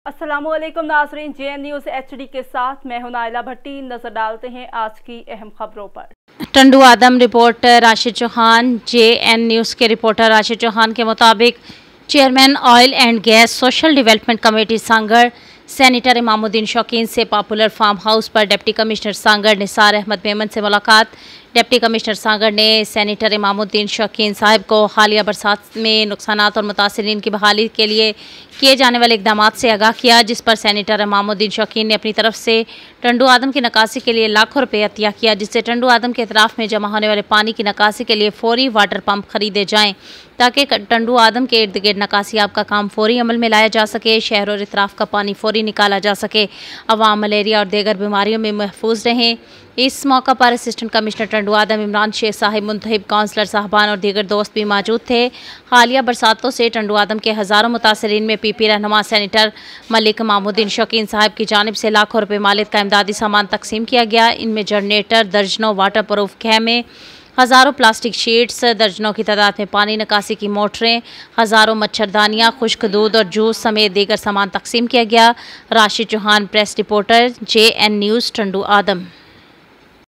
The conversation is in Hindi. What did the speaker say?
अस्सलामुअलैकुम नाज़रीन, JN न्यूज़ HD के साथ मैं हूं नाइला भट्टी। नजर डालते हैं आज की अहम खबरों पर। Tando Adam reporter Rashid Chauhan. JN news के रिपोर्टर राशिद चौहान के मुताबिक chairman oil and gas social development committee Sanghar senator Imamuddin Shaukeen से पॉपुलर फार्म हाउस पर डिप्टी कमिश्नर सांगड़ निसार अहमद मेमन से मुलाकात। डिप्टी कमिश्नर सांगड़ ने सैनिटर इमामुद्दीन शौकीन साहब को हालिया बरसात में नुकसानात और मुतासरीन की बहाली के लिए किए जाने वाले इकदाम से आगाह किया, जिस पर सैनिटर इमामुद्दीन शौकीन ने अपनी तरफ से टंडू आदम की निकासी के लिए लाखों रुपये अतिया किया, जिससे टंडू आदम के अतराफ में जमा होने वाले पानी की निकासी के लिए फौरी वाटर पंप खरीदे जाएँ ताकि टंडू आदम के इर्द गिर्द निकासियाब का काम फौरी अमल में लाया जा सके, शहर और इतराफ़ का पानी फौरी निकाला जा सके, अवाम मलेरिया और दीगर बीमारियों में महफूज रहें। इस मौका पर असिस्टेंट कमिश्नर टंडू आदम इमरान शेख साहिब, मुंतहिब काउंसलर साहबान और दीगर दोस्त भी मौजूद थे। हालिया बरसातों से टंडू आदम के हज़ारों मुतासरीन में PP रहनुमा सैनिटर मलिक इमामुद्दीन शौकीन साहब की जानिब से लाखों रुपये मालियत का इमदादी सामान तकसीम किया गया। इनमें जनरेटर, दर्जनों वाटर प्रूफ खेमे, हज़ारों प्लास्टिक शीट्स, दर्जनों की तादाद में पानी निकासी की मोटरें, हज़ारों मच्छरदानियाँ, खुश्क दूध और जूस समेत दीगर सामान तकसीम किया गया। Rashid Chauhan, press reporter, JN news, Tando आदम।